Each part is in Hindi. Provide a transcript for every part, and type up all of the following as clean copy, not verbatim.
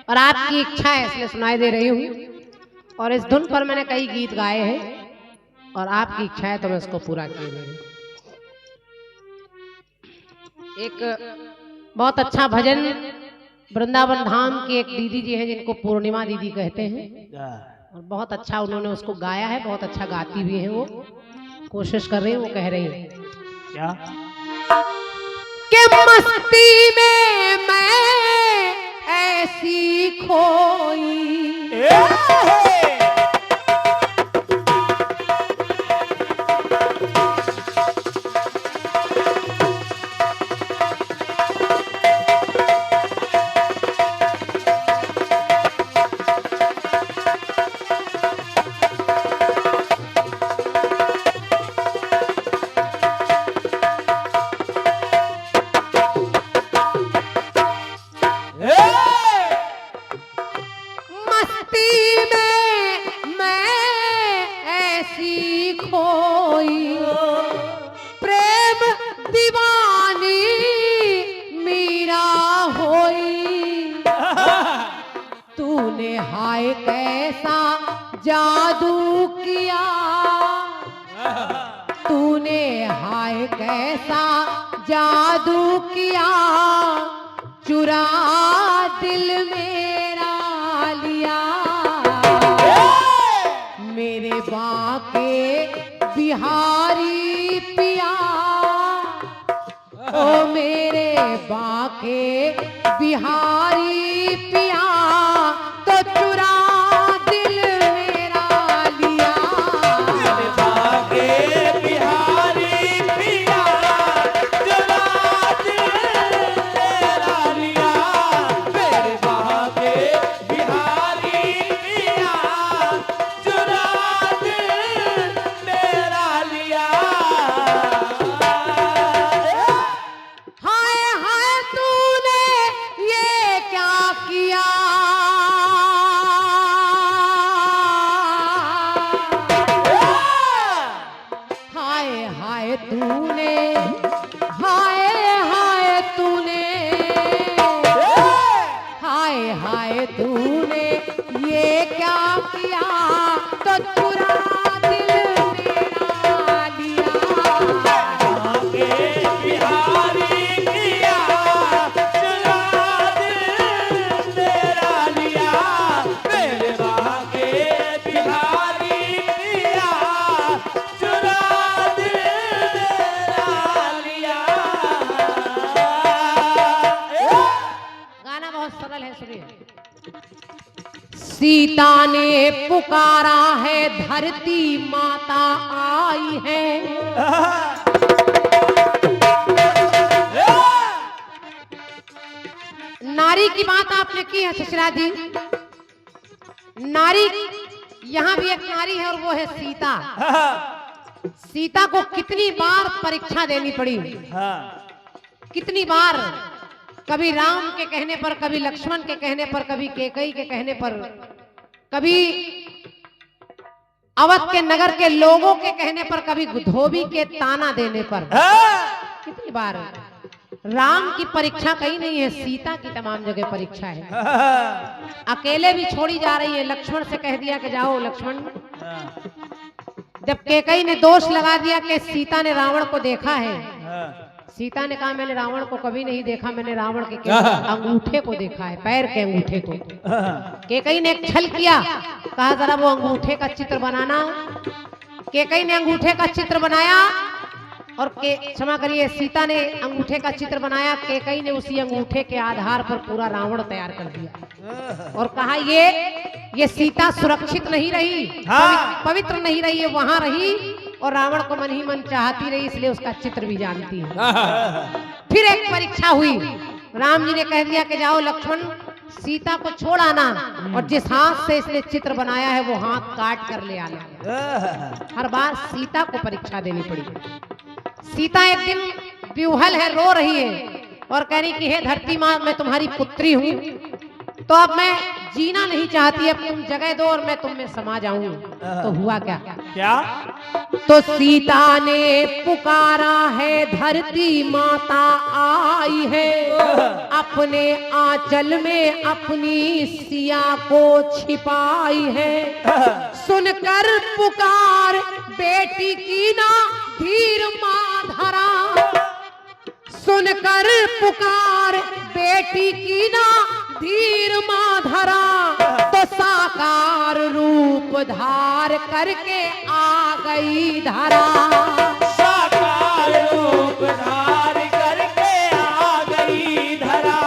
और आपकी इच्छा है इसलिए सुनाई दे रही हूँ। और इस धुन पर मैंने कई गीत गाए हैं और आपकी इच्छा है तो मैं उसको पूरा किए दे रही हूँ। एक बहुत अच्छा भजन वृंदावन धाम की एक दीदी जी हैं जिनको पूर्णिमा दीदी कहते हैं और बहुत अच्छा उन्होंने उसको गाया है, बहुत अच्छा गाती भी है। वो कोशिश कर रही है, वो कह रही है क्या कि मस्ती में मैं ऐसी खोई हाय कैसा जादू किया तूने, हाय कैसा जादू किया, चुरा दिल मेरा लिया। मेरे बाके बिहारी पिया, ओ मेरे बाके बिहारी पिया, तो चुरा दिल मेरा लिया। मेरे बाके बिहारी पिया, चुरा दिल मेरा लिया। मेरे बाके बिहारी पिया, चुरा दिल मेरा लिया। हाय हाय तूने ये क्या किया, हाय हाय तूने, हाय हाय तूने, हाय हाय तूने ये क्या किया, तो चुरा दिल मेरा लिया। बाके बिहारी पिया, चुरा दिल मेरा लिया। मेरे बाके बिहारी पिया, चुरा दिल मेरा लिया। गाना बहुत सरल है, सुनिए। सीता ने पुकारा है, धरती माता आई है। नारी की बात आपने की है सुशीला जी। नारी, यहाँ भी एक नारी है और वो है सीता। सीता को कितनी बार परीक्षा देनी पड़ी, कितनी बार, कभी राम के कहने पर, कभी लक्ष्मण के कहने पर, कभी कैकेयी के कहने पर, कभी अवध के नगर के लोगों के कहने पर, कभी धोबी के ताना देने पर, कितनी बार। राम की परीक्षा कहीं नहीं है, सीता की तमाम जगह परीक्षा है। अकेले भी छोड़ी जा रही है। लक्ष्मण से कह दिया कि जाओ लक्ष्मण। जब कैकेयी ने दोष लगा दिया कि सीता ने रावण को देखा है, सीता ने कहा मैंने रावण को कभी नहीं देखा, मैंने रावण के केवल अंगूठे को देखा है, पैर के अंगूठे को। कैकेयी ने एक छल किया, कहा जरा वो अंगूठे का चित्र बनाना। कैकेयी ने अंगूठे का चित्र बनाया और क्षमा करिए, सीता ने अंगूठे का चित्र बनाया। कैकेयी ने उसी अंगूठे के आधार पर पूरा रावण तैयार कर दिया और कहा ये सीता सुरक्षित नहीं रही, पवित्र नहीं रही, ये वहां रही और रावण को मन ही मन चाहती रही, इसलिए उसका चित्र भी जानती है। फिर एक परीक्षा हुई। राम जी ने कह दिया कि जाओ लक्ष्मण, सीता को छोड़ आना और जिस हाथ से इसने चित्र बनाया है वो हाथ काट कर ले आना। हर बार सीता को परीक्षा देनी पड़ी। सीता एक दिन विह्वल है, रो रही है और कह रही कि हे धरती माँ, मैं तुम्हारी पुत्री हूँ, तो अब मैं जीना नहीं चाहती, अब तुम जगह दो और मैं तुम में समा जाऊं। तो हुआ क्या? क्या? तो सीता ने पुकारा है, धरती माता आई है, अपने आंचल में अपनी सिया को छिपाई है। सुनकर पुकार बेटी की ना धीर माधरा, सुनकर पुकार बेटी की ना धीर माधरा, तो साकार रूप धार करके आ गई धरा। साकार रूप धार करके आ गई धरा,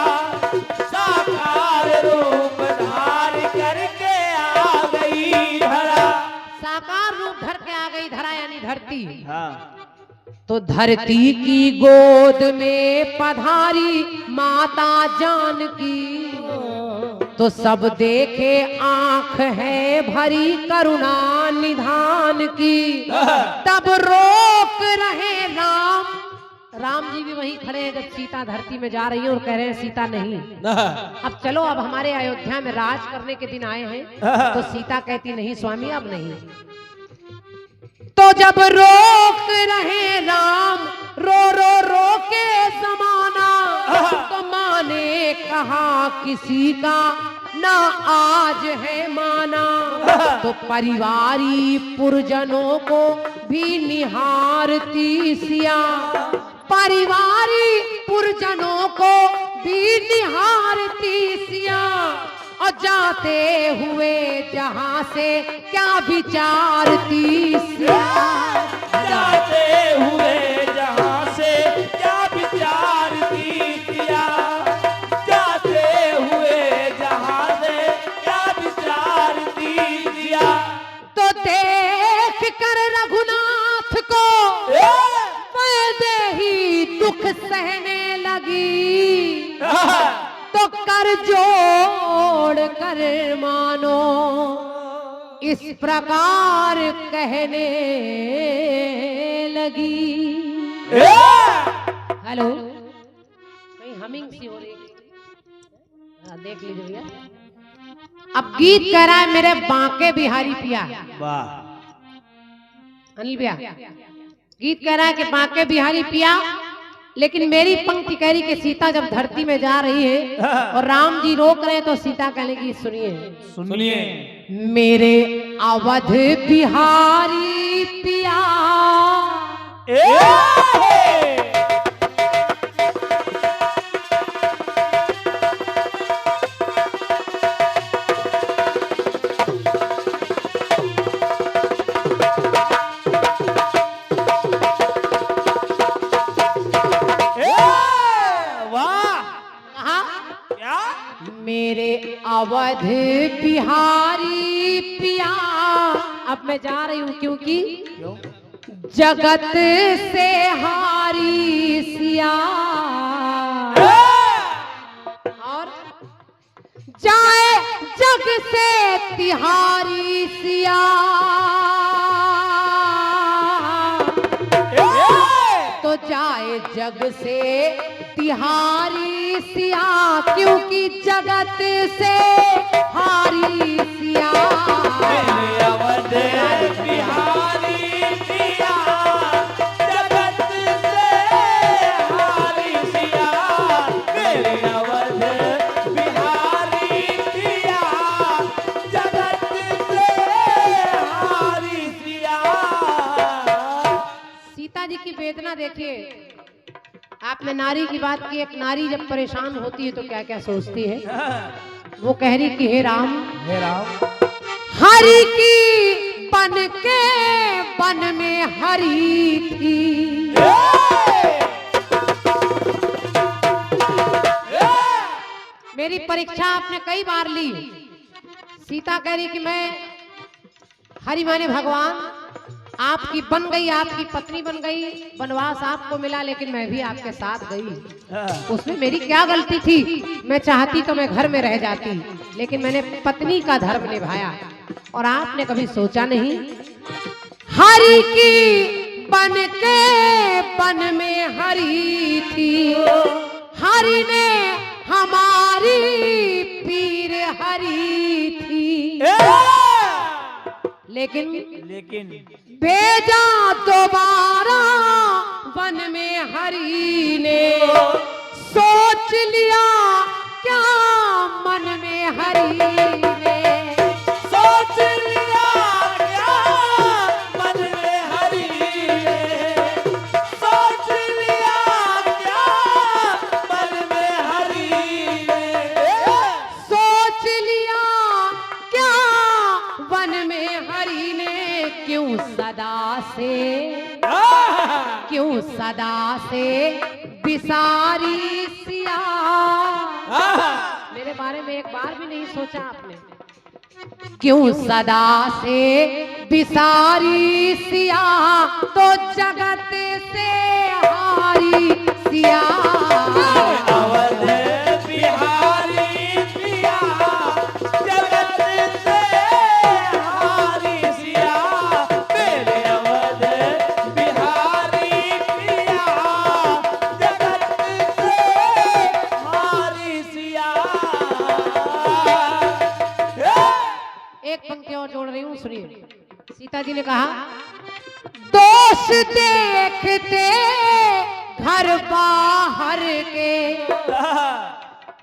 साकार रूप धार करके आ गई धरा। साकार रूप धर के आ गई धरा यानी धरती। हाँ। तो धरती की गोद में पधारी माता जानकी, तो सब देखे आंख है भरी करुणा निधान की। तब रोक रहे राम, राम जी भी वहीं खड़े हैं जब सीता धरती में जा रही है और कह रहे हैं सीता नहीं, अब चलो, अब हमारे अयोध्या में राज करने के दिन आए हैं। तो सीता कहती नहीं स्वामी अब नहीं। तो जब रोक रहे राम, रो के जमाना, तो माँ ने कहा किसी का ना आज है माना। तो परिवारी पुरजनों को भी निहारती सिया, परिवारी पुरजनों को भी निहारती सिया। और जाते हुए जहां से क्या विचारती सिया, जाते हुए जहां से क्या विचारती सिया, जाते हुए जहां से क्या विचारती सिया। तो देख कर रघुनाथ को वैदेही दुख सहने लगी। तो कर जोड़ कर मानो इस प्रकार कहने लगी। हेलो, कहीं हमिंग सी हो रही है, देख लीजिए भैया। अब गीत कह रहा है मेरे बांके बिहारी पिया। वाह। अनिल भैया गीत कह रहा है कि बांके बिहारी पिया, लेकिन मेरी पंक्ति कह रही कि सीता जब धरती में जा रही है और राम जी रोक रहे हैं, तो सीता कहने की सुनिए, सुनिए। मेरे अवध बिहारी पिया, मेरे अवध बिहारी पिया। अब मैं जा रही हूं क्योंकि जगत से हारी सिया, और जाए जग से तिहारी सिया। तो जाए जग से तिहारी सिया, क्योंकि जगत से हारी सिया। मेरे अवध बिहारी सिया, जगत से हारी सिया। मेरे अवध बिहारी सिया, जगत से हारी सिया। सीता जी की वेदना देखिए। आपने नारी की बात की, एक नारी जब परेशान होती है तो क्या क्या सोचती है। वो कह रही कि हे राम, हरि की बन के बन में हरि थी। मेरी परीक्षा आपने कई बार ली। सीता कह रही कि मैं हरि माने भगवान, आपकी बन गई, आपकी पत्नी बन गई, वनवास आपको मिला, लेकिन मैं भी आपके साथ गई। उसमें मेरी क्या गलती थी? मैं चाहती तो मैं घर में रह जाती, लेकिन मैंने पत्नी का धर्म निभाया। और आपने कभी सोचा नहीं, हरि की बन के बन में हरि थी, हरि ने हमारी पीर हरि लेकिन भेजा दोबारा वन में हरि ने, सोच लिया क्या मन में हरि ने, सोच लिया क्या मन में हरि ने, सोच लिया क्या मन में हरि ने, सोच लिया क्या वन में हरि ने, क्यों सदा से बिसारी सिया। मेरे बारे में एक बार भी नहीं सोचा आपने, क्यों सदा से बिसारी सिया, तो जगत से हारी सिया। अवध बिहारी पिया, जगत से हारी सिया, मेरे अवध बिहारी पिया, जगत से हारी सिया। एक पंक्ति और जोड़ रही हूँ, सुनिए। सीता जी ने कहा, दोष देखते घर बाहर के,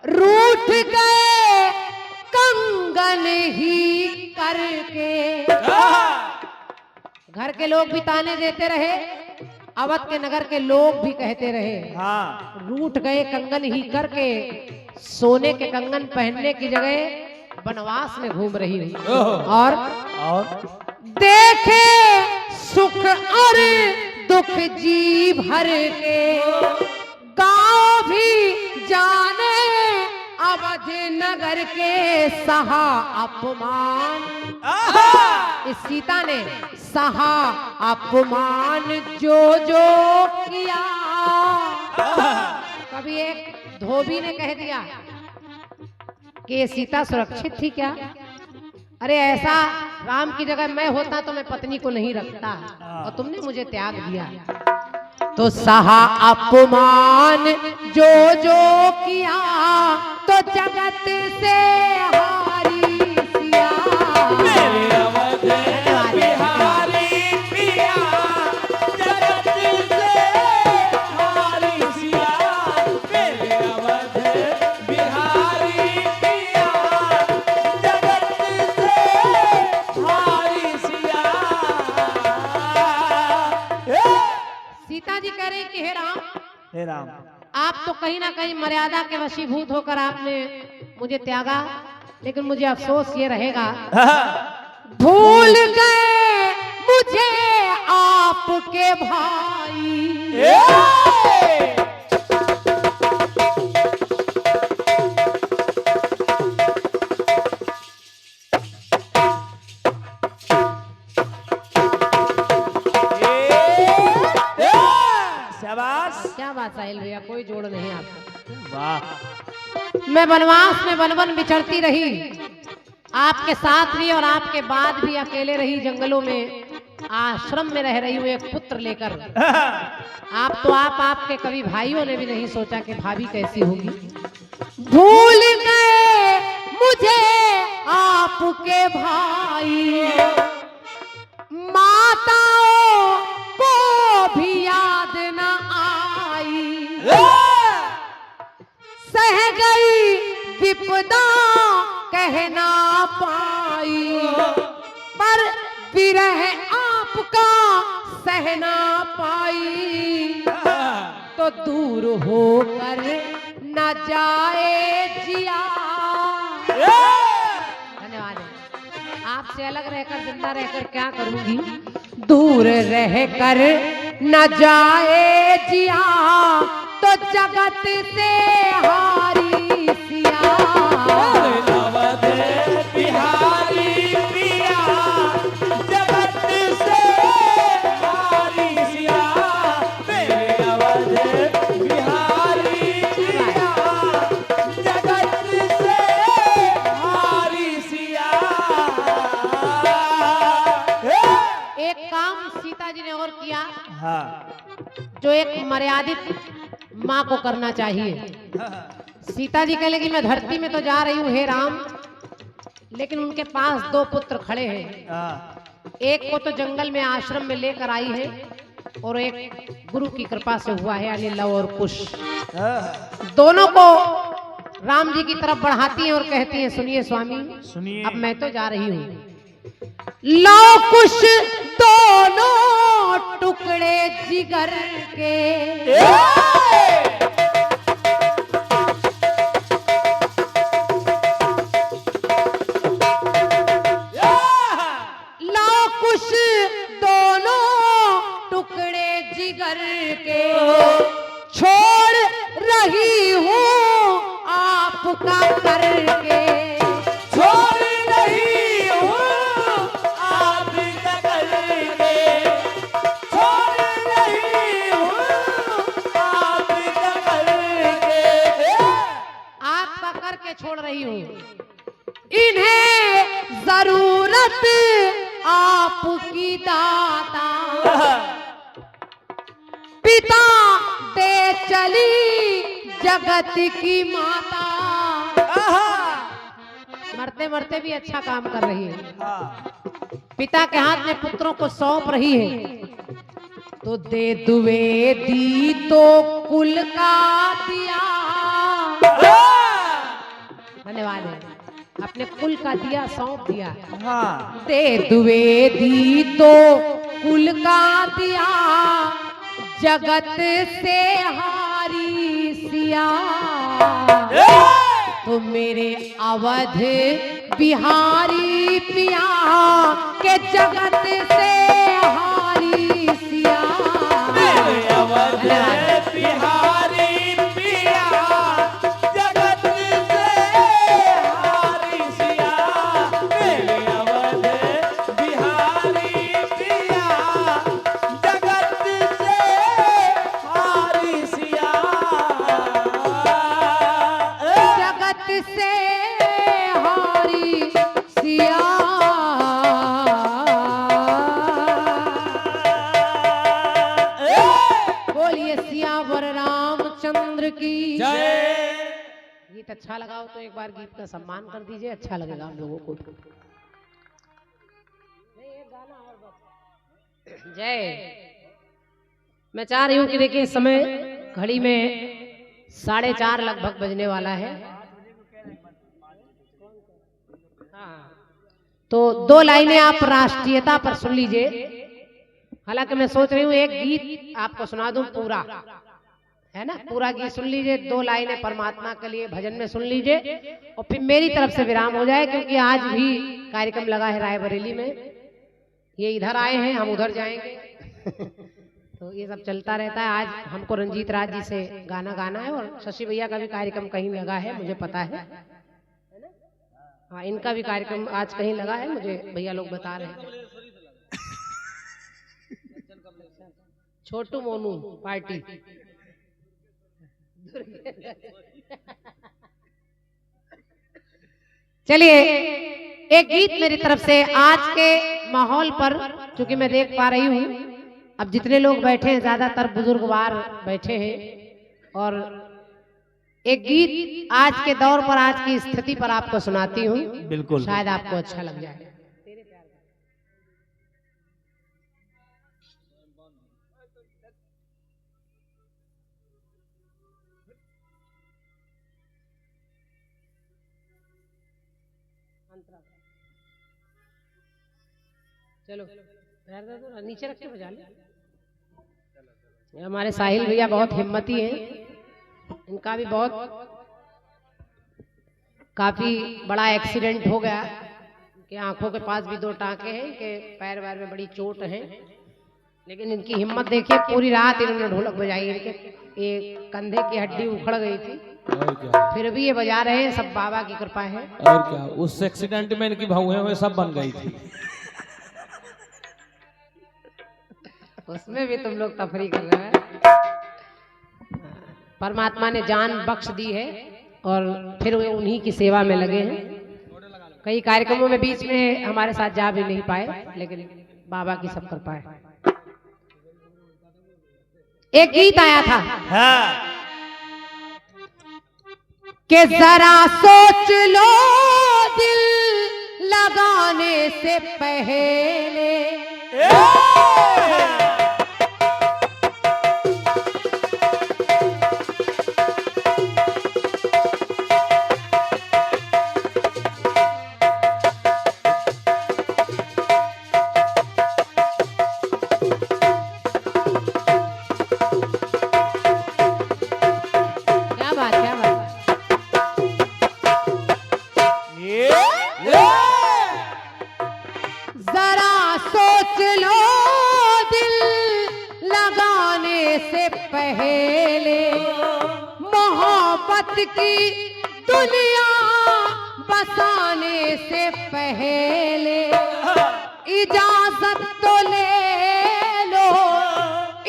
रूठ गए कंगन ही करके। घर के लोग भी ताने देते रहे, अवध के नगर के लोग भी कहते रहे, रूठ गए कंगन ही करके, सोने के कंगन पहनने की जगह वनवास में घूम रही हुई। और देखे सुख और दुख जी भर के, गांव भी जाने अवध नगर के, सहा अपमान। इस सीता ने सहा अपमान जो किया। कभी एक धोबी ने कह दिया कि ये सीता सुरक्षित थी क्या? अरे ऐसा राम की जगह मैं होता तो मैं पत्नी को नहीं रखता, और तुमने मुझे त्याग दिया। तो सहा अपमान जो किया, तो जगत से हारी सिया। मेरे अवध बिहारी पिया, जगत से हारी सिया, मेरे अवध बिहारी पिया, जगत से हारी सिया। सीता जी कह रही कि हे राम, आप तो कहीं ना कहीं मर्यादा के वशीभूत होकर आपने मुझे त्यागा, लेकिन मुझे अफसोस ये रहेगा, भूल गए मुझे आपके भाई। क्या बात साहिल भैया, कोई जोड़ नहीं आपका। वाह। मैं वनवास में वन विचरती रही, आपके साथ भी और आपके बाद भी अकेले रही, जंगलों में आश्रम में रह रही हूँ एक पुत्र लेकर। आप तो आपके कभी भाइयों ने भी नहीं सोचा कि भाभी कैसी होगी। भूल गए मुझे आपके भाई, माताओं को भी याद न आई, सह गई विपदा कह ना पाई, पर विरह आपका सह ना पाई, तो दूर होकर न जाए जिया। धन्यवाद है। आपसे अलग रहकर जिंदा रहकर क्या करूंगी, दूर रहकर न जाए जिया, तो जगत से हारी सिया। अवध बिहारी पिया, जगत से हारी सिया, मेरे अवध बिहारी पिया, जगत से हारी सिया। एक काम सीता जी ने और किया, जो एक मर्यादित माँ को करना चाहिए। सीता जी कह लगी मैं धरती में तो जा रही हूँ हे राम, लेकिन उनके पास 2 पुत्र खड़े हैं। हाँ, एक को तो जंगल में आश्रम में लेकर आई है और एक गुरु की कृपा से हुआ है, यानी लव और कुश। हाँ, दोनों को राम जी की तरफ बढ़ाती हैं और कहती हैं, सुनिए स्वामी, सुनिए। अब मैं तो जा रही हूँ। लव कुश दोनों टुकड़े जिगर के, लव कुश दोनों टुकड़े जिगर के, छोड़ रही हूँ आपका करके। छोड़ नहीं हूँ आपका करके, छोड़ नहीं हूँ आपका करके, आपका करके छोड़ रही हूँ। इन्हें जरूरत आपकी दाता, पिता दे चली जगत की माता। मरते मरते भी अच्छा काम कर रही है। पिता के हाथ में पुत्रों को सौंप रही है। तो दे दुए दी तो कुल का दिया, धन्यवाद है, अपने कुल का दिया सौंप दिया। हाँ, दे दुए दी तो कुल का दिया, जगत से हारी सिया। तो मेरे अवध बिहारी पिया के जगत से हारी सिया। मेरे अवध बिहारी पिया जगत से हारी सिया। मेरे अवध बिहारी पिया जगत से हारी सिया। जगत से हारी सिया। बोलिए सियावर रामचंद्र की जय। गीत अच्छा लगा हो तो एक बार गीत का सम्मान कर दीजिए, अच्छा लगेगा हम लोगों को। जय। मैं चाह रही हूँ कि देखिए इस समय घड़ी में 4:30 लगभग बजने वाला है। तो 2 लाइनें आप राष्ट्रीयता पर सुन लीजिए। हालांकि मैं सोच रही हूँ एक गीत आपको सुना दूं पूरा, है ना, पूरा गीत सुन लीजिए। 2 लाइनें परमात्मा के लिए भजन में सुन लीजिए और फिर मेरी तरफ से विराम हो जाए, क्योंकि आज भी कार्यक्रम लगा है रायबरेली में। ये इधर आए हैं, हम उधर जाएंगे तो ये सब चलता रहता है। आज हमको रंजीत राज जी से गाना गाना है और शशि भैया का भी कार्यक्रम कहीं लगा है, मुझे पता है। हाँ, इनका भी कार्यक्रम आज कहीं लगा है, मुझे भैया लोग बता रहे हैं। छोटू मोनू पार्टी। चलिए एक गीत मेरी तरफ से आज के माहौल पर, क्योंकि मैं देख पा रही हूँ अब जितने लोग बैठे हैं ज्यादातर बुजुर्गवार बैठे हैं, और एक गीत आज के दौर पर, आज की स्थिति पर आपको सुनाती हूँ। बिल्कुल, शायद आपको अच्छा लग जाए। चलो नीचे रख के बजा ले। हमारे साहिल भैया बहुत हिम्मती हैं। इनका भी काफी बड़ा एक्सीडेंट हो गया कि आंखों के पास भी 2 टांके हैं, कि पैर वैर में बड़ी चोट है, लेकिन इनकी हिम्मत देखिए। पूरी रात इन्होंने ढोलक बजाई। इनके एक कंधे की हड्डी उखड़ गई थी, और क्या, फिर भी ये बजा रहे हैं। सब बाबा की कृपा है। और क्या, उस एक्सीडेंट में इनकी भौहें हुए सब बन गई थी। उसमें भी तुम लोग तफरी कर रहे हैं। परमात्मा ने जान बख्श दी है और फिर वे उन्हीं की सेवा में लगे हैं। कई कार्यक्रमों में बीच में हमारे साथ जा भी नहीं पाए, लेकिन बाबा की सब कृपा है। एक गीत आया था कि जरा सोच लो दिल से पहले क्या बात क्या बात। जरा सोच लो दिल लगाने से पहले मोहब्बत की दुनिया बसाने से पहले इजाजत तो ले लो,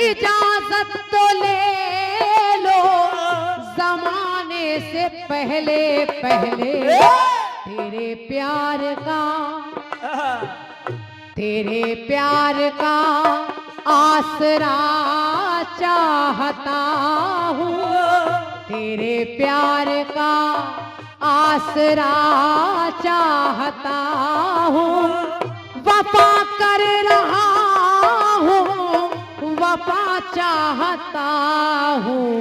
इजाजत तो ले लो जमाने से पहले पहले तेरे प्यार का, तेरे प्यार का आसरा चाहता हूँ, तेरे प्यार का आसरा चाहता हूँ, वफा कर रहा हूँ, वफा चाहता हूँ,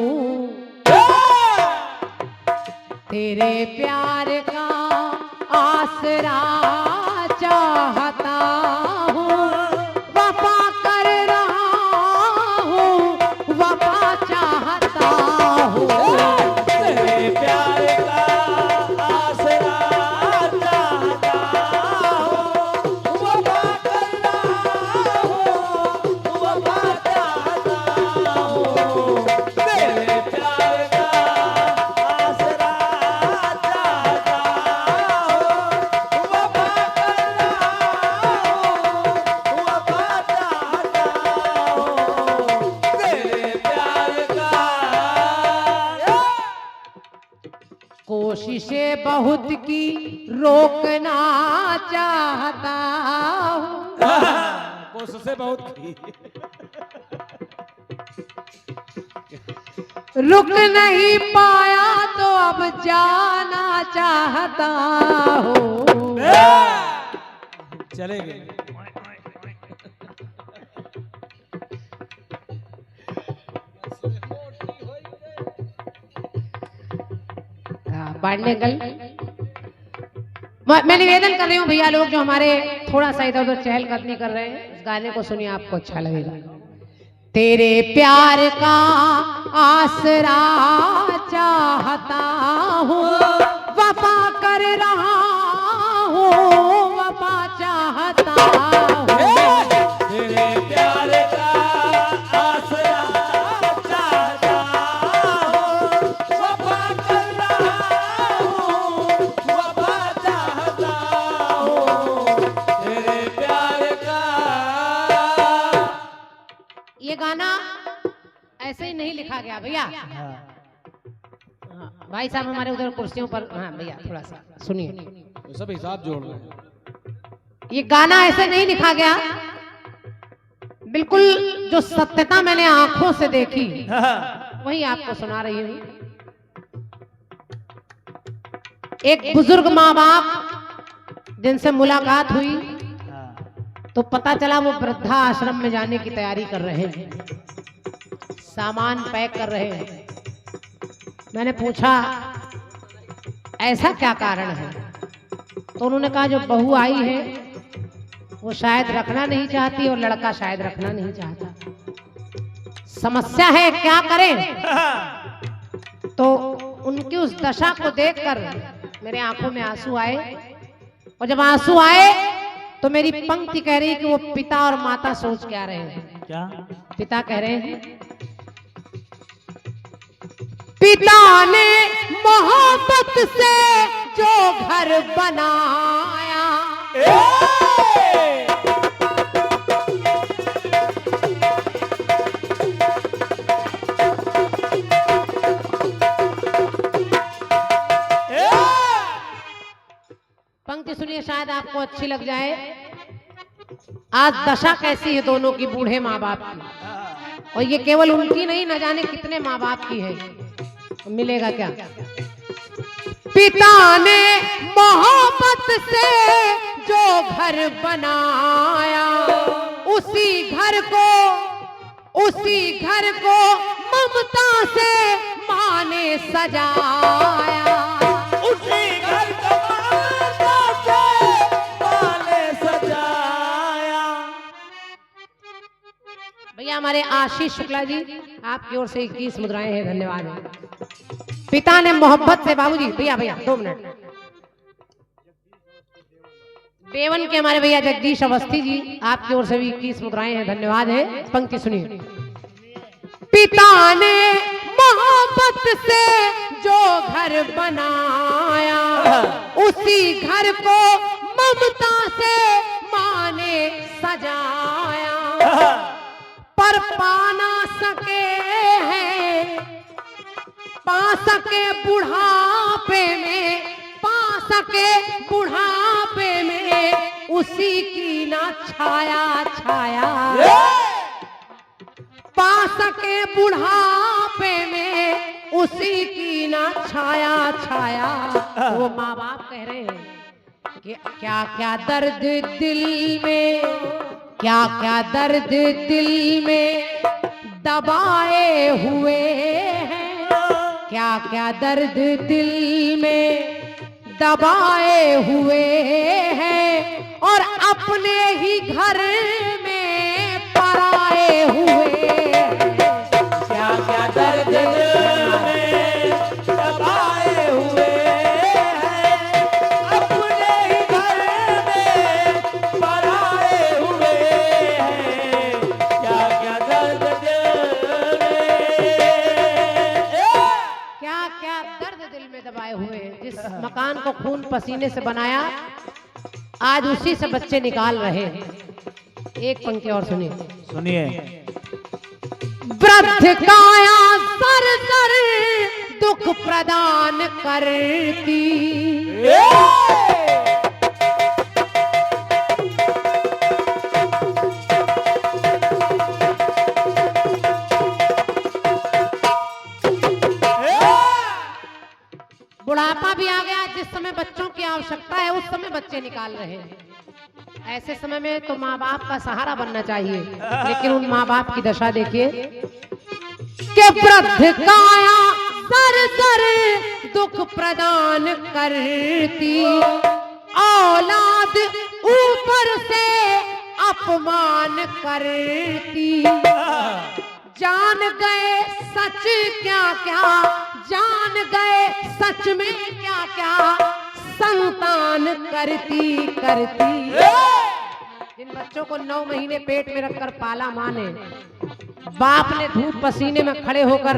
तेरे प्यार का आसरा चाहता हूँ, वफा कर रहा हूँ, वफा चाहता हूँ, तेरे प्यार का आसरा चाहता हूँ, वफा कर रहा हूँ, वफा चाहता हूँ, तेरे प्यार का आसरा चाहता हूँ, वफा कर रहा हूँ, वफा चाहता हूँ, तेरे प्यार का। कोशिशें बहुत की रोकना चाहता हूँ, कोशिशें बहुत की। रुक नहीं पाया तो अब जाना चाहता हूँ, चले गए। बांटने गल मैं निवेदन कर रही हूँ भैया लोग जो हमारे थोड़ा सा इधर उधर चहलकदमी कर रहे हैं, इस गाने को सुनिए आपको अच्छा लगेगा। तेरे प्यार का आसरा चाहता हूँ, वफा कर रहा हूँ, वफा चाहता हूँ, तेरे प्यार का आसरा चाहता हूँ, वफा कर रहा हूँ, वफा चाहता हूँ, तेरे प्यार का। ये गाना ऐसे ही नहीं लिखा गया भैया। हाँ, भाई साहब हमारे उधर कुर्सियों पर, हाँ भैया थोड़ा सा सुनिए, वो सब हिसाब जोड़ रहे हैं। ये गाना ऐसे नहीं लिखा गया, बिल्कुल जो सत्यता मैंने आंखों से देखी वही आपको सुना रही हूँ। एक बुजुर्ग माँ बाप जिनसे मुलाकात हुई तो पता चला वो वृद्धा आश्रम में जाने की तैयारी कर रहे हैं, सामान पैक कर रहे हैं। मैंने पूछा ऐसा क्या कारण है, तो उन्होंने कहा जो बहू आई है वो शायद रखना नहीं चाहती और लड़का शायद रखना नहीं चाहता। समस्या है, क्या करें? तो उनकी उस दशा को देखकर मेरे आंखों में आंसू आए, और जब आंसू आए तो मेरी पंक्ति कह रही कि वो पिता और माता सोच क्या रहे हैं। क्या पिता कह रहे हैं, पिता ने मोहब्बत से जो घर बनाया, पंक्ति सुनिए शायद आपको अच्छी लग जाए। आज दशा कैसी है दोनों की, बूढ़े माँ बाप की, और ये केवल उनकी नहीं, न जाने कितने माँ बाप की है। मिलेगा क्या? पिता ने मोहब्बत से जो घर घर बनाया, उसी घर को ममता से माँ ने सजाया। उसी घर को ममता से माँ ने सजाया। भैया हमारे आशीष शुक्ला जी आपकी ओर से 21 मुद्राएं हैं, धन्यवाद है। पिता ने मोहब्बत से, बाबूजी भैया 2 मिनट। देवन के हमारे भैया जगदीश अवस्थी जी आपकी ओर से भी 21 मुद्राएं हैं, धन्यवाद है। पंक्ति सुनिए। पिता ने मोहब्बत से जो घर बनाया, उसी घर को ममता से माँ ने सजाया। पर पा सके बुढ़ापे में उसी की ना छाया छाया। पा सके बुढ़ापे में उसी की ना छाया छाया। वो माँ बाप कह रहे हैं कि क्या क्या दर्द दिल में, क्या क्या दर्द दिल में दबाए हुए हैं, क्या क्या दर्द दिल में दबाए हुए हैं, और अपने ही घर में पराए हुए हैं। क्या क्या दर्द दिल में दबाए हुए हैं, अपने ही घर में पराए हुए हैं। क्या क्या दर्द दिल में, क्या क्या दर्द दिल में दबाए हुए हैं। जिस मकान को खून पसीने से बनाया, आज उसी से बच्चे निकाल रहे हैं। एक पंक्ति और सुनिए। वृद्ध काया सर सर दुख प्रदान करती, बुढ़ापा भी आ गया। जिस समय बच्चों की आवश्यकता है उस समय बच्चे निकाल रहे हैं। ऐसे समय में तो माँ बाप का सहारा बनना चाहिए, लेकिन उन माँ बाप की दशा देखिए कि वृद्ध काया सर सर दुख प्रदान करती, औलाद ऊपर से अपमान करती। जान गए सच क्या क्या, जान गए सच में क्या क्या संतान करती करती। जिन बच्चों को 9 महीने पेट में रखकर पाला माँ ने, बाप ने धूप पसीने में खड़े होकर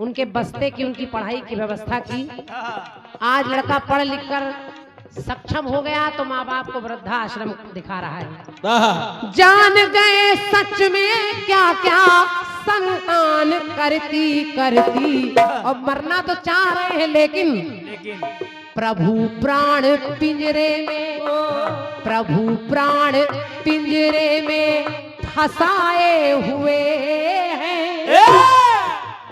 उनके बस्ते की, उनकी पढ़ाई की व्यवस्था की। आज लड़का पढ़ लिख कर सक्षम हो गया तो माँ बाप को वृद्धाश्रम दिखा रहा है। जान गए सच में क्या क्या संतान करती करती। और मरना तो चाह रहे हैं, लेकिन प्रभु प्राण पिंजरे में, प्रभु प्राण पिंजरे में फंसाए हुए हैं।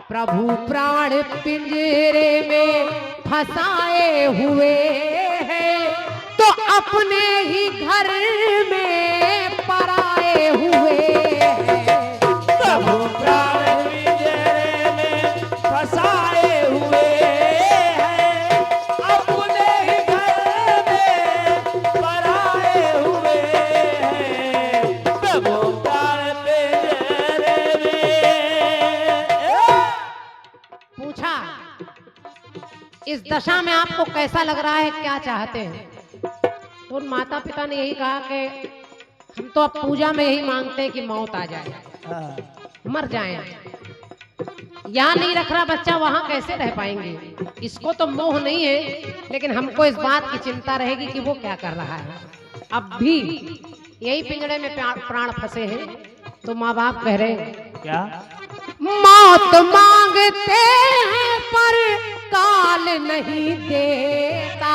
प्रभु प्राण पिंजरे में फंसाए हुए हैं, तो अपने ही घर में पराए हुए हैं। प्रभु प्राण पिंजरे में फंसाए हुए हैं, अपने ही घर में पराए हुए हैं। प्रभु प्राण पिंजरे में। पूछा इस दशा में आपको कैसा लग रहा है, क्या चाहते हैं? तो उन माता पिता ने यही कहा कि हम तो अब पूजा में यही मांगते हैं कि मौत आ जाए, मर जाएं। यहाँ नहीं रख रहा बच्चा, वहां कैसे रह पाएंगे? इसको तो मोह नहीं है, लेकिन हमको इस बात की चिंता रहेगी कि वो क्या कर रहा है। अब भी यही पिंजड़े में प्राण फंसे हैं। तो माँ बाप कह रहे हैं क्या? मौत मांगते हैं पर काल नहीं देता।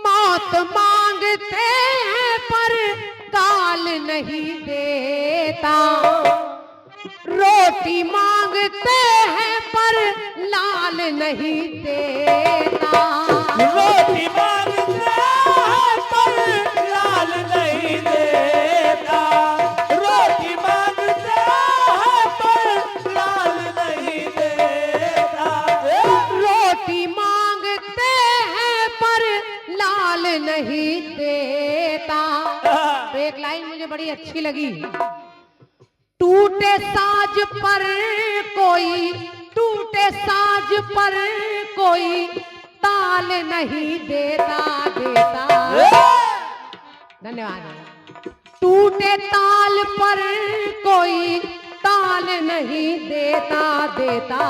मौत मांगते हैं पर नहीं देता, रोटी मांगते हैं पर लाल नहीं देता। रोटी मांगते हैं पर लाल नहीं देता, रोटी मांगते हैं पर लाल नहीं देता। रोटी मांगते हैं पर लाल नहीं देता। तो एक लाइन मुझे बड़ी अच्छी लगी, टूटे साज पर कोई, टूटे साज पर कोई ताल नहीं देता देता। धन्यवाद। टूटे ताल पर कोई ताल नहीं देता देता।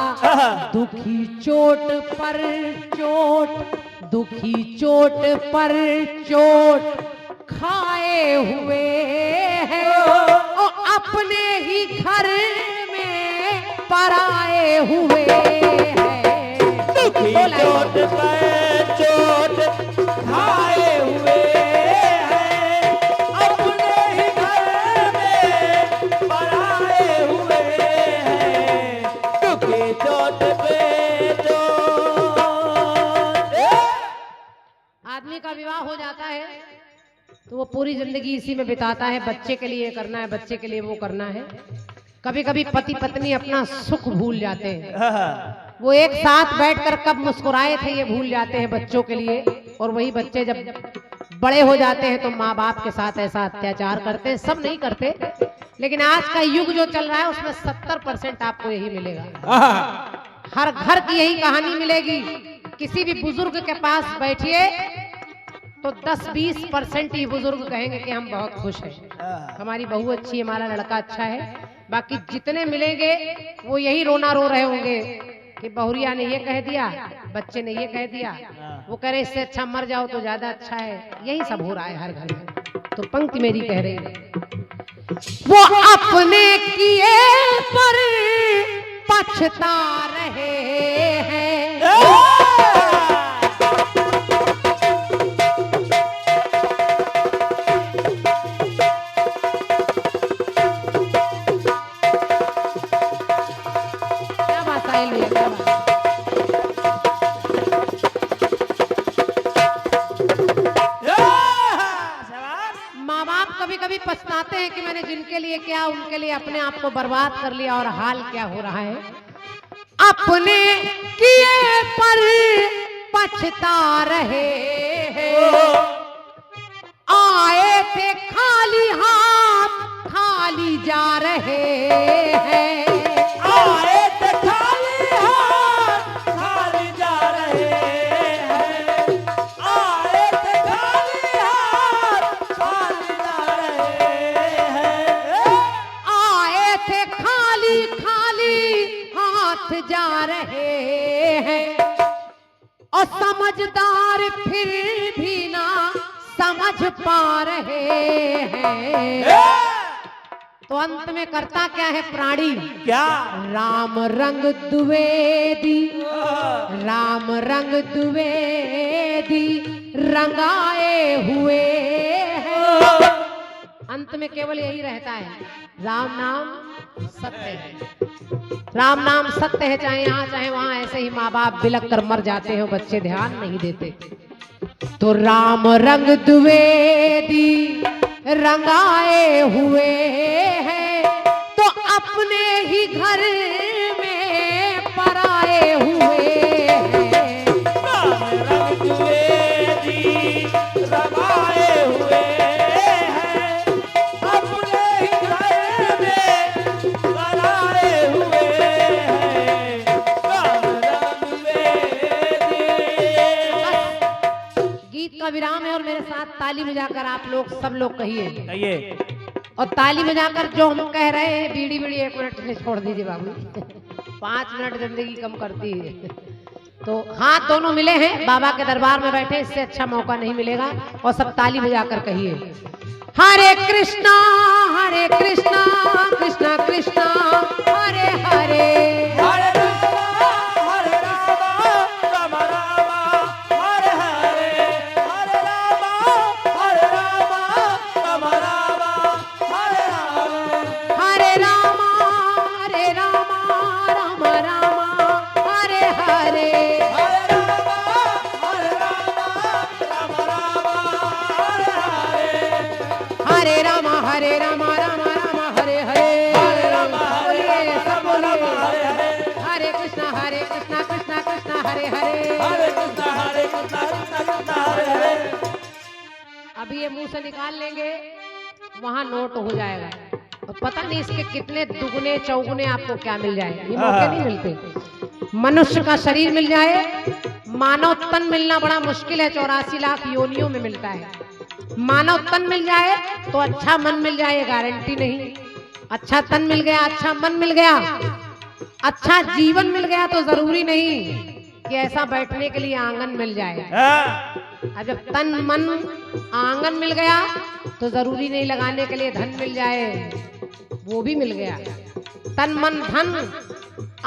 दुखी चोट पर चोट, दुखी चोट पर चोट खाए हुए हैं, और अपने ही घर में पराए हुए हैं। दुखी चोट पर चोट खाए हुए हैं, अपने ही घर में पराए हुए हैं। दुखी चोट पे चोट। आदमी का विवाह हो जाता है तो वो पूरी जिंदगी इसी में बिताता है, बच्चे के लिए करना है, बच्चे के लिए वो करना है। कभी कभी पति पत्नी अपना सुख भूल जाते हैं, वो एक साथ बैठकर कब मुस्कुराए थे ये भूल जाते हैं बच्चों के लिए। और वही बच्चे जब बड़े हो जाते हैं तो माँ बाप के साथ ऐसा अत्याचार करते हैं। सब नहीं करते, लेकिन आज का युग जो चल रहा है उसमें 70% आपको यही मिलेगा। हर घर की यही कहानी मिलेगी। किसी भी बुजुर्ग के पास बैठिए तो 10-20% ही बुजुर्ग कहेंगे कि हम बहुत खुश हैं, हमारी बहू अच्छी है, हमारा लड़का अच्छा है। बाकी जितने मिलेंगे वो यही रोना रो रहे होंगे कि बहुरिया ने ये कह दिया, बच्चे ने ये कह दिया, वो कह रहे इससे अच्छा मर जाओ तो ज्यादा अच्छा है। यही सब हो रहा है हर घर में। तो पंक्ति मेरी कह रही है, वो अपने किए पर पछता रहे हैं। माँ बाप कभी कभी पछताते हैं कि मैंने जिनके लिए किया उनके लिए अपने आप को बर्बाद कर लिया, और हाल क्या हो रहा है। अपने किए पर पछता रहे हैं, आए थे खाली हाथ खाली जा रहे हैं। आए थे खाली हाथ खाली जा रहे हैं, आए थे खाली हाथ खाली जा रहे हैं। आए थे खाली खाली हाथ जा रहे हैं, और समझदार फिर भी ना समझ पा रहे हैं। तो अंत में करता क्या है प्राणी, क्या राम रंग द्विवेदी, राम रंग द्विवेदी रंगाए हुए हैं। अंत में केवल यही रहता है, राम नाम सत्य है, राम नाम सत्य है। चाहे यहाँ चाहे वहां ऐसे ही माँ बाप बिलक कर मर जाते हैं, बच्चे ध्यान नहीं देते। तो राम रंग द्विवेदी रंगाए हुए हैं, तो अपने ही घर में पराए हुए हैं। राम रंग द्विवेदी रंगाए हुए हैं, अपने ही घर में पराए हुए हैं। राम रंग द्विवेदी। गीत का विराम है और मेरे साथ ताली बजाकर आप लोग सब लोग कहिए, कहिए। और ताली बजाकर जो हम कह रहे हैं बीड़ी बीड़ी 1 मिनट में छोड़ दीजिए बाबू। 5 मिनट जिंदगी कम करती है। तो हाथ दोनों मिले हैं, बाबा के दरबार में बैठे, इससे अच्छा मौका नहीं मिलेगा। और सब ताली बजाकर कहिए, हरे कृष्णा कृष्णा कृष्णा हरे हरे, हरे राम राम राम हरे हरे, हरे राम राम राम हरे राम राम राम हरे हरे, हरे राम हरे बोलिए राम सब राम राम बोलिए। हरे हरे, हरे कृष्णा कृष्णा कृष्णा हरे हरे। हरे कृष्णा कृष्णा कृष्णा हरे हरे। अभी ये मुंह से निकाल लेंगे, वहां नोट हो जाएगा और पता नहीं इसके कितने दुगने चौगुने आपको क्या मिल जाए। ये मौके नहीं मिलते। मनुष्य का शरीर मिल जाए, मानव तन मिलना बड़ा मुश्किल है, 84 लाख योनियों में मिलता है। मानव तन मिल जाए तो अच्छा मन मिल जाए, गारंटी नहीं। अच्छा तन मिल गया, अच्छा मन मिल गया, अच्छा जीवन मिल गया तो जरूरी नहीं कि ऐसा बैठने के लिए आंगन मिल जाए। और जब तन मन आंगन मिल गया तो जरूरी नहीं लगाने के लिए धन मिल जाए, वो भी मिल गया। तन मन धन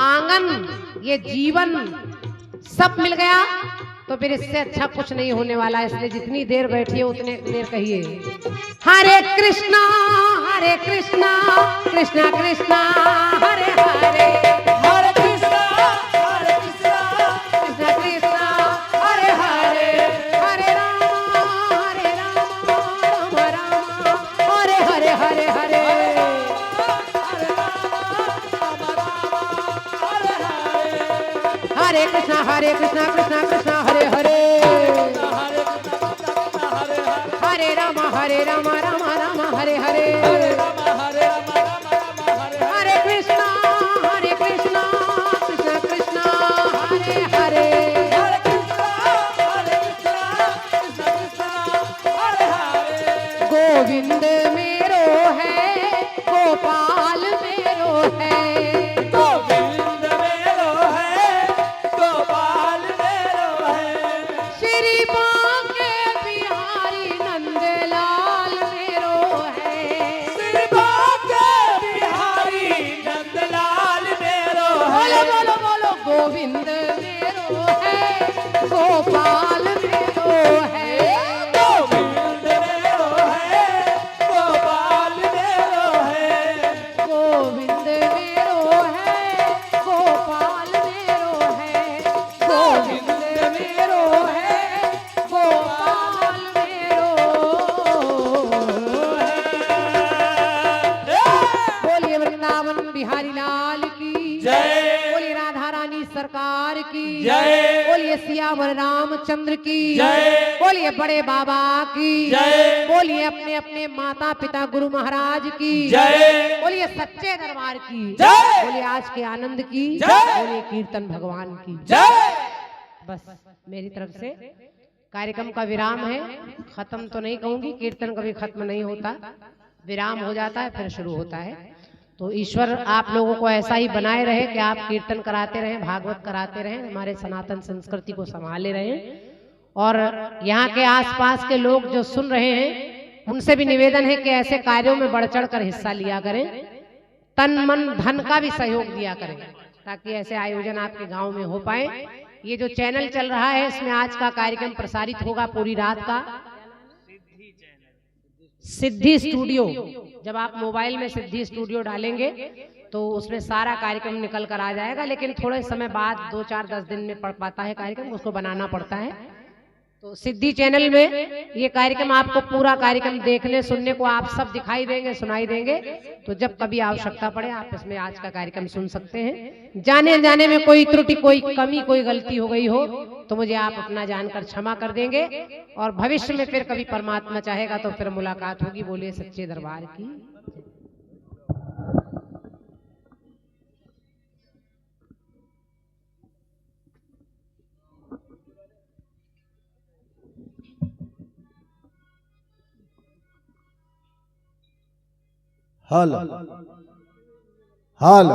आंगन ये जीवन सब मिल गया तो फिर इससे अच्छा कुछ नहीं होने वाला है। इसलिए जितनी देर बैठिए उतने देर कहिए हरे कृष्णा कृष्णा कृष्णा हरे हरे, हरे कृष्णा कृष्णा कृष्णा कृष्णा हरे हरे, हरे राम राम राम हरे हरे हरे हरे। हरे कृष्णा कृष्णा कृष्णा हरे हरे, हरे राम राम राम हरे हरे, हरे कृष्णा कृष्णा कृष्णा हरे हरे। गोविंद मेरो है, गोपाल मेरो है, गोविंद मेरो है, गोपाल मेरो है, श्री बांके बिहारी नंदलाल मेरो है। श्री बांके बिहारी नंदलाल मेरो बोलो है। बोलो बोलो गोविंद मेरो है, गोपाल मेरो है, गोविंद मेरो है, गोपाल मेरो है, गोविंद मेरो है, गोपाल मेरो है, गोविंद मेरो है, गोपाल मेरो है। बोलिए वृंदावन बिहारी लाल की जय। बोलिए राधा रानी सरकार की जय। बोलिए सियावर रामचंद्र की जय। बोलिए बड़े बाबा की जय। बोलिए अपने अपने माता पिता गुरु महाराज की जय। बोलिए सच्चे दरबार की जय। बोलिए आज के आनंद की जय। बोलिए कीर्तन भगवान की जय। बस मेरी तरफ से कार्यक्रम का विराम है। खत्म तो नहीं कहूंगी, कीर्तन कभी खत्म नहीं होता, विराम हो जाता है फिर शुरू होता है। तो ईश्वर आप लोगों को ऐसा ही बनाए रहे कि आप कीर्तन कराते रहें, भागवत कराते रहें, हमारे सनातन संस्कृति को संभाले रहें। और यहाँ के आसपास के लोग जो सुन रहे हैं उनसे भी निवेदन है कि ऐसे कार्यों में बढ़ चढ़ कर हिस्सा लिया करें, तन मन धन का भी सहयोग दिया करें ताकि ऐसे आयोजन आपके गांव में हो पाए। ये जो चैनल चल रहा है इसमें आज का कार्यक्रम प्रसारित होगा पूरी रात का, सिद्धि स्टूडियो। जब आप मोबाइल में सिद्धि स्टूडियो डालेंगे तो उसमें सारा कार्यक्रम निकल कर आ जाएगा, लेकिन थोड़े समय बाद 2 4 10 दिन में पड़ पाता है कार्यक्रम, उसको बनाना पड़ता है। तो सिद्धि चैनल में ये कार्यक्रम आपको पूरा कार्यक्रम देखने सुनने को आप सब दिखाई देंगे, सुनाई देंगे। तो जब कभी आवश्यकता पड़े आप इसमें आज का कार्यक्रम सुन सकते हैं। जाने जाने में कोई त्रुटि, कोई कमी, कोई गलती हो गई हो तो मुझे आप अपना जानकर क्षमा कर देंगे। और भविष्य में फिर कभी परमात्मा चाहेगा तो फिर मुलाकात होगी। बोलिए सच्चे दरबार की। हाल हाल